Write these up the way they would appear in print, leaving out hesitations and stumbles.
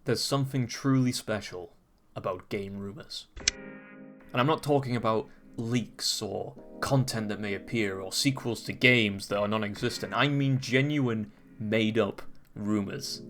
There's something truly special about game rumours. And I'm not talking about leaks or content that may appear or sequels to games that are non-existent. I mean genuine, made-up rumours.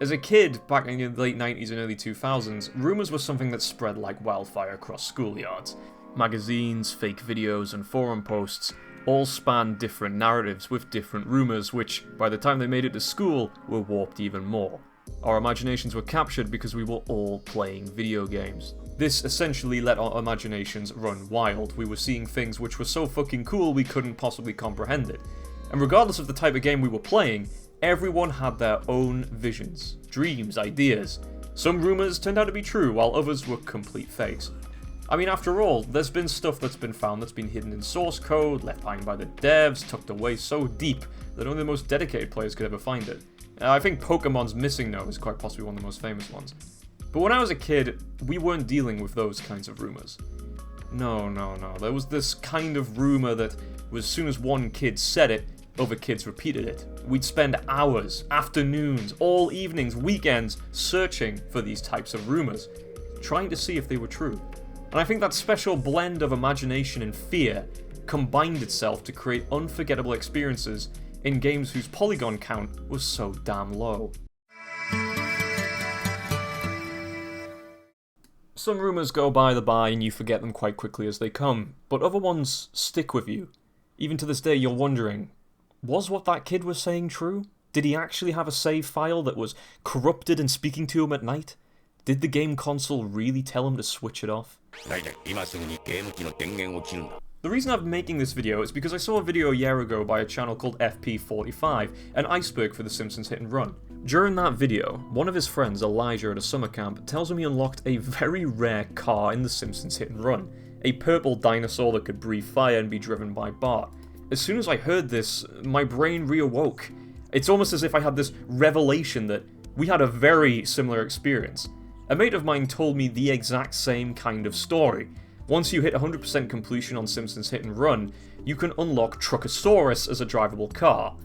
As a kid, back in the late 90s and early 2000s, rumours were something that spread like wildfire across schoolyards. Magazines, fake videos, and forum posts all spanned different narratives with different rumours, which, by the time they made it to school, were warped even more. Our imaginations were captured because we were all playing video games. This essentially let our imaginations run wild. We were seeing things which were so fucking cool we couldn't possibly comprehend it. And regardless of the type of game we were playing, everyone had their own visions, dreams, ideas. Some rumours turned out to be true, while others were complete fakes. I mean, after all, there's been stuff that's been found that's been hidden in source code, left behind by the devs, tucked away so deep that only the most dedicated players could ever find it. I think Pokemon's Missing Note is quite possibly one of the most famous ones. But when I was a kid, we weren't dealing with those kinds of rumours. No. There was this kind of rumour that as soon as one kid said it, other kids repeated it. We'd spend hours, afternoons, all evenings, weekends searching for these types of rumours, trying to see if they were true. And I think that special blend of imagination and fear combined itself to create unforgettable experiences in games whose polygon count was so damn low. Some rumours go by the by and you forget them quite quickly as they come, but other ones stick with you. Even to this day you're wondering, was what that kid was saying true? Did he actually have a save file that was corrupted and speaking to him at night? Did the game console really tell him to switch it off? The reason I'm making this video is because I saw a video a year ago by a channel called FP45, an iceberg for The Simpsons Hit and Run. During that video, one of his friends, Elijah, at a summer camp tells him he unlocked a very rare car in The Simpsons Hit and Run, a purple dinosaur that could breathe fire and be driven by Bart. As soon as I heard this, my brain reawoke. It's almost as if I had this revelation that we had a very similar experience. A mate of mine told me the exact same kind of story. Once you hit 100% completion on Simpsons Hit and Run, you can unlock Truckosaurus as a drivable car.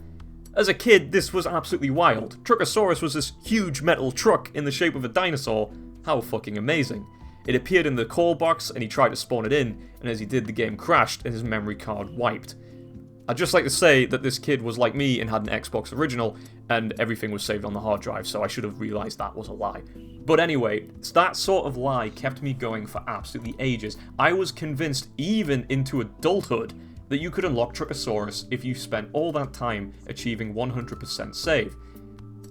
As a kid, this was absolutely wild. Truckosaurus was this huge metal truck in the shape of a dinosaur. How fucking amazing. It appeared in the call box and he tried to spawn it in, and as he did, the game crashed and his memory card wiped. I'd just like to say that this kid was like me and had an Xbox original, and everything was saved on the hard drive, so I should have realised that was a lie. But anyway, that sort of lie kept me going for absolutely ages. I was convinced, even into adulthood, that you could unlock Truckosaurus if you spent all that time achieving 100% save.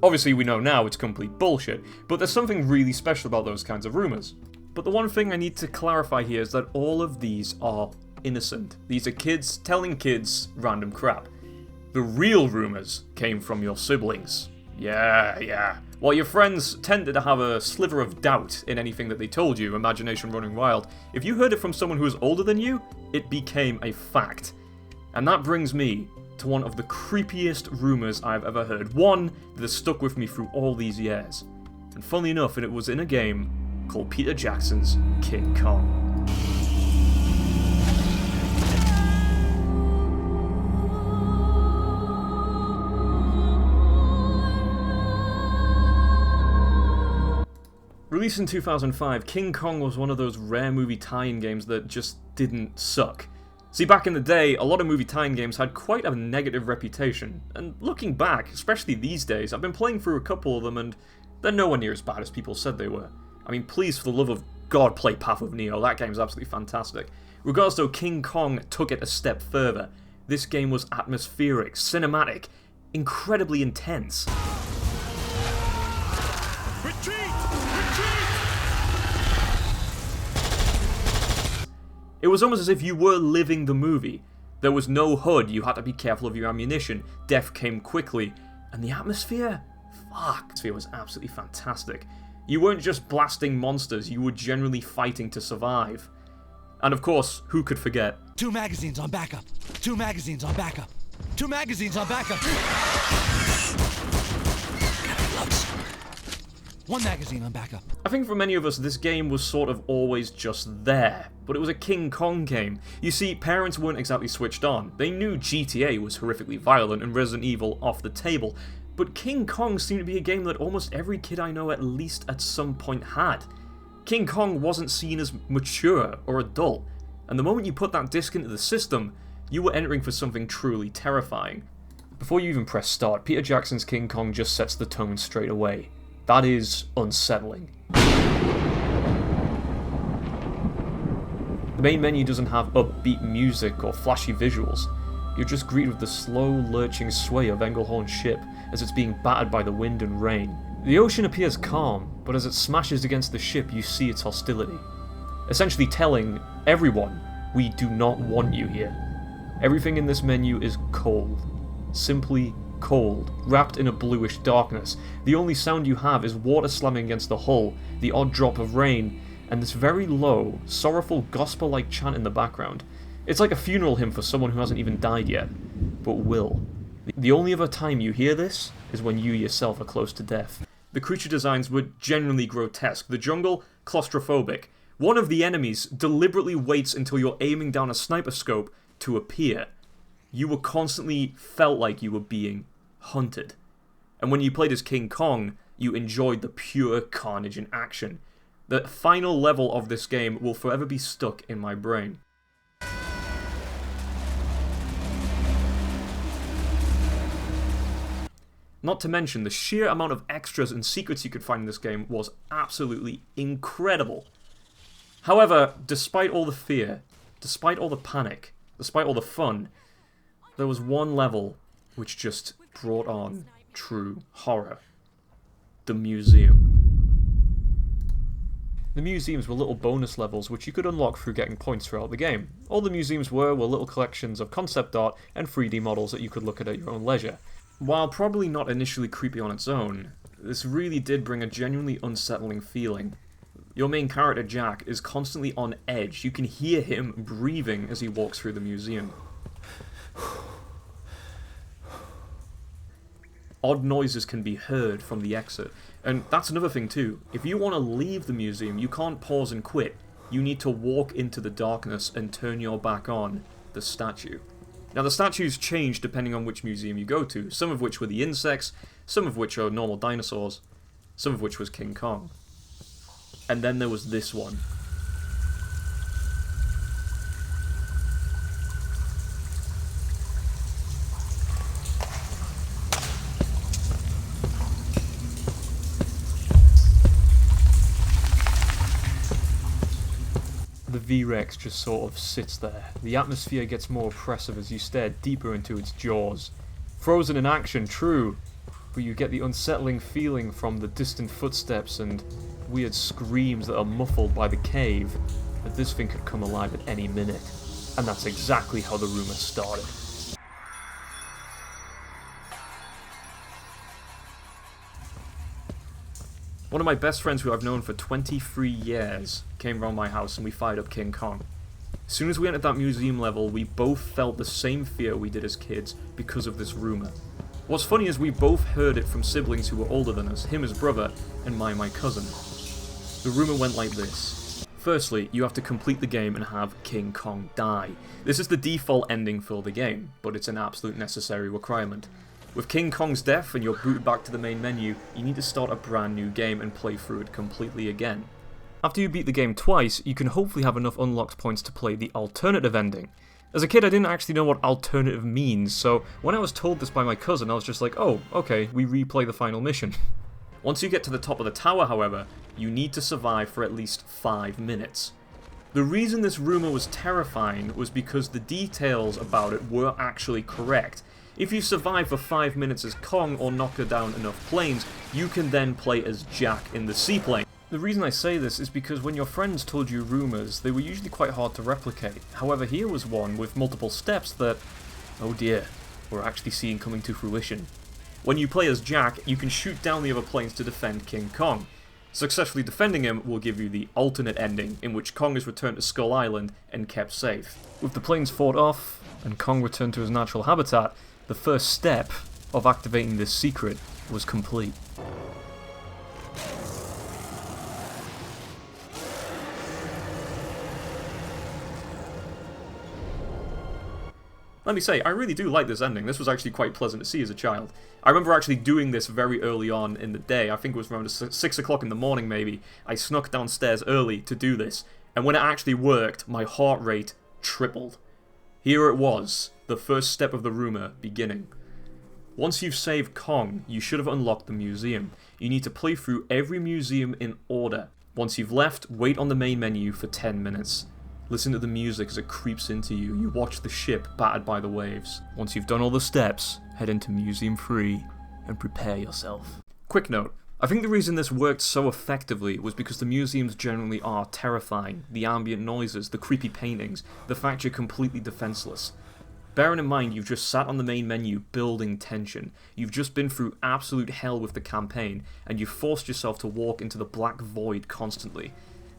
Obviously we know now it's complete bullshit, but there's something really special about those kinds of rumours. But the one thing I need to clarify here is that all of these are innocent. These are kids telling kids random crap. The real rumours came from your siblings. Yeah. While your friends tended to have a sliver of doubt in anything that they told you, imagination running wild, if you heard it from someone who was older than you, it became a fact. And that brings me to one of the creepiest rumours I've ever heard. One that has stuck with me through all these years. And funnily enough, it was in a game called Peter Jackson's King Kong. Released in 2005, King Kong was one of those rare movie tie-in games that just didn't suck. See, back in the day, a lot of movie tie-in games had quite a negative reputation, and looking back, especially these days, I've been playing through a couple of them and they're nowhere near as bad as people said they were. I mean, please, for the love of God, play Path of Neo, that game's absolutely fantastic. Regardless though, King Kong took it a step further. This game was atmospheric, cinematic, incredibly intense. Retreat! It was almost as if you were living the movie. There was no HUD, you had to be careful of your ammunition, death came quickly, and the atmosphere? Fuck, the atmosphere was absolutely fantastic. You weren't just blasting monsters, you were generally fighting to survive. And of course, who could forget? 2 magazines on backup. 2 magazines on backup. 2 magazines on backup. 1 magazine on backup. I think for many of us, this game was sort of always just there, but it was a King Kong game. You see, parents weren't exactly switched on. They knew GTA was horrifically violent and Resident Evil off the table, but King Kong seemed to be a game that almost every kid I know at least at some point had. King Kong wasn't seen as mature or adult, and the moment you put that disc into the system, you were entering for something truly terrifying. Before you even press start, Peter Jackson's King Kong just sets the tone straight away. That is unsettling. The main menu doesn't have upbeat music or flashy visuals. You're just greeted with the slow, lurching sway of Engelhorn's ship as it's being battered by the wind and rain. The ocean appears calm, but as it smashes against the ship, you see its hostility. Essentially telling everyone, we do not want you here. Everything in this menu is cold. Simply cold, wrapped in a bluish darkness. The only sound you have is water slamming against the hull, the odd drop of rain, and this very low, sorrowful gospel-like chant in the background. It's like a funeral hymn for someone who hasn't even died yet, but will. The only other time you hear this is when you yourself are close to death. The creature designs were genuinely grotesque. The jungle, claustrophobic. One of the enemies deliberately waits until you're aiming down a sniper scope to appear. You were constantly felt like you were being hunted. And when you played as King Kong, you enjoyed the pure carnage in action. The final level of this game will forever be stuck in my brain. Not to mention, the sheer amount of extras and secrets you could find in this game was absolutely incredible. However, despite all the fear, despite all the panic, despite all the fun, there was one level which just brought on true horror. The museum. The museums were little bonus levels which you could unlock through getting points throughout the game. All the museums were little collections of concept art and 3D models that you could look at your own leisure. While probably not initially creepy on its own, this really did bring a genuinely unsettling feeling. Your main character, Jack, is constantly on edge. You can hear him breathing as he walks through the museum. Odd noises can be heard from the exit. And that's another thing too. If you want to leave the museum, you can't pause and quit. You need to walk into the darkness and turn your back on the statue. Now the statues change depending on which museum you go to, some of which were the insects, some of which are normal dinosaurs, some of which was King Kong. And then there was this one. The V-Rex just sort of sits there. The atmosphere gets more oppressive as you stare deeper into its jaws. Frozen in action, true, but you get the unsettling feeling from the distant footsteps and weird screams that are muffled by the cave that this thing could come alive at any minute. And that's exactly how the rumour started. One of my best friends who I've known for 23 years came round my house and we fired up King Kong. As soon as we entered that museum level, we both felt the same fear we did as kids because of this rumour. What's funny is we both heard it from siblings who were older than us, him his brother, and my cousin. The rumour went like this. Firstly, you have to complete the game and have King Kong die. This is the default ending for the game, but it's an absolute necessary requirement. With King Kong's death and you're booted back to the main menu, you need to start a brand new game and play through it completely again. After you beat the game twice, you can hopefully have enough unlocked points to play the alternative ending. As a kid, I didn't actually know what alternative means, so when I was told this by my cousin, I was just like, oh, okay, we replay the final mission. Once you get to the top of the tower, however, you need to survive for at least 5 minutes. The reason this rumour was terrifying was because the details about it were actually correct. If you survive for 5 minutes as Kong or knock down enough planes, you can then play as Jack in the seaplane. The reason I say this is because when your friends told you rumours, they were usually quite hard to replicate. However, here was one with multiple steps that, oh dear, we're actually seeing coming to fruition. When you play as Jack, you can shoot down the other planes to defend King Kong. Successfully defending him will give you the alternate ending, in which Kong is returned to Skull Island and kept safe. With the planes fought off, and Kong returned to his natural habitat, the first step of activating this secret was complete. Let me say, I really do like this ending. This was actually quite pleasant to see as a child. I remember actually doing this very early on in the day. I think it was around 6 o'clock in the morning maybe. I snuck downstairs early to do this. And when it actually worked, my heart rate tripled. Here it was, the first step of the Rumour beginning. Once you've saved Kong, you should have unlocked the museum. You need to play through every museum in order. Once you've left, wait on the main menu for 10 minutes. Listen to the music as it creeps into you. You watch the ship battered by the waves. Once you've done all the steps, head into Museum 3 and prepare yourself. Quick note, I think the reason this worked so effectively was because the museums generally are terrifying. The ambient noises, the creepy paintings, the fact you're completely defenseless. Bearing in mind you've just sat on the main menu building tension, you've just been through absolute hell with the campaign, and you've forced yourself to walk into the black void constantly.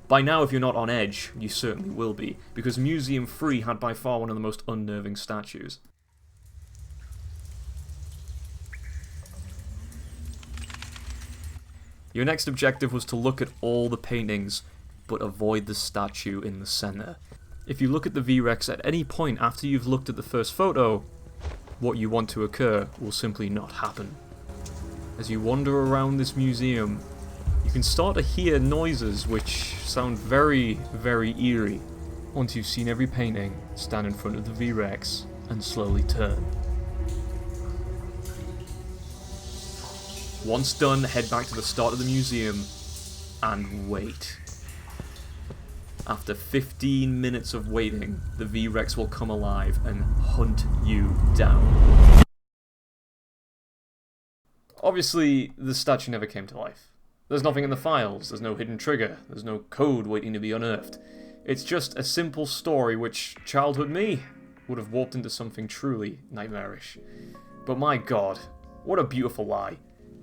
By now, if you're not on edge, you certainly will be, because Museum 3 had by far one of the most unnerving statues. Your next objective was to look at all the paintings, but avoid the statue in the center. If you look at the V-Rex at any point after you've looked at the first photo, what you want to occur will simply not happen. As you wander around this museum, you can start to hear noises which sound very, very eerie. Once you've seen every painting, stand in front of the V-Rex and slowly turn. Once done, head back to the start of the museum and wait. After 15 minutes of waiting, the V-Rex will come alive and hunt you down. Obviously, the statue never came to life. There's nothing in the files, there's no hidden trigger, there's no code waiting to be unearthed. It's just a simple story which childhood me would have warped into something truly nightmarish. But my god, what a beautiful lie.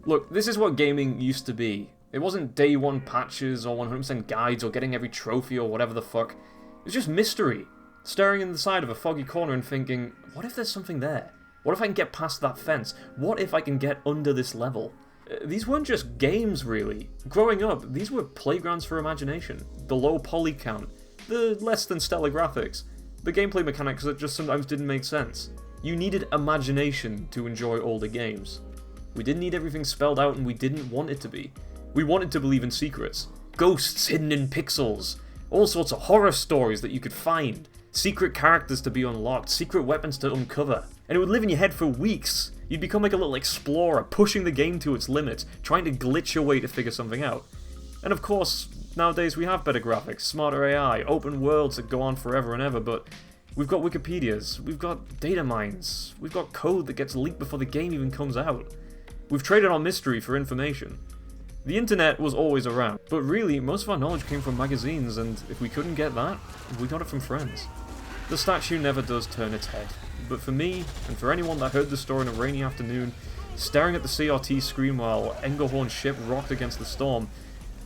Look, this is what gaming used to be. It wasn't day one patches or 100% guides or getting every trophy or whatever the fuck. It was just mystery. Staring in the side of a foggy corner and thinking, what if there's something there? What if I can get past that fence? What if I can get under this level? These weren't just games, really. Growing up, these were playgrounds for imagination. The low poly count, the less than stellar graphics, the gameplay mechanics that just sometimes didn't make sense. You needed imagination to enjoy older games. We didn't need everything spelled out and we didn't want it to be. We wanted to believe in secrets. Ghosts hidden in pixels. All sorts of horror stories that you could find. Secret characters to be unlocked. Secret weapons to uncover. And it would live in your head for weeks. You'd become like a little explorer, pushing the game to its limits, trying to glitch your way to figure something out. And of course, nowadays we have better graphics, smarter AI, open worlds that go on forever and ever, but we've got Wikipedias, we've got data mines, we've got code that gets leaked before the game even comes out. We've traded our mystery for information. The internet was always around, but really, most of our knowledge came from magazines, and if we couldn't get that, we got it from friends. The statue never does turn its head, but for me, and for anyone that heard the story on a rainy afternoon, staring at the CRT screen while Engelhorn's ship rocked against the storm,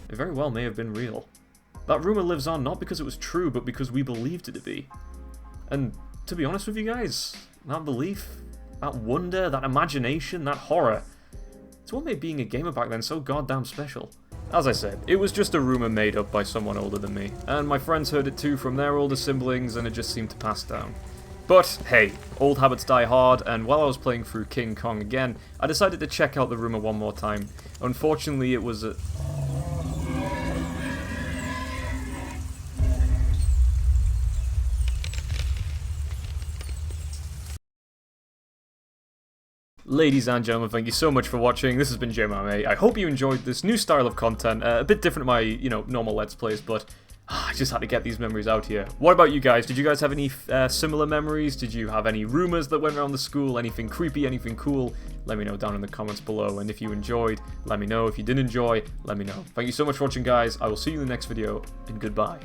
it very well may have been real. That rumour lives on not because it was true, but because we believed it to be. And to be honest with you guys, that belief, that wonder, that imagination, that horror, it's what made being a gamer back then so goddamn special. As I said, it was just a rumour made up by someone older than me, and my friends heard it too from their older siblings, and it just seemed to pass down. But hey, old habits die hard, and while I was playing through King Kong again, I decided to check out the rumour one more time. Unfortunately, it was a... Ladies and gentlemen, thank you so much for watching. This has been JMame. I hope you enjoyed this new style of content, a bit different to my, normal Let's Plays, but I just had to get these memories out here. What about you guys? Did you guys have any similar memories? Did you have any rumours that went around the school? Anything creepy, anything cool? Let me know down in the comments below, and if you enjoyed, let me know. If you didn't enjoy, let me know. Thank you so much for watching, guys. I will see you in the next video, and goodbye.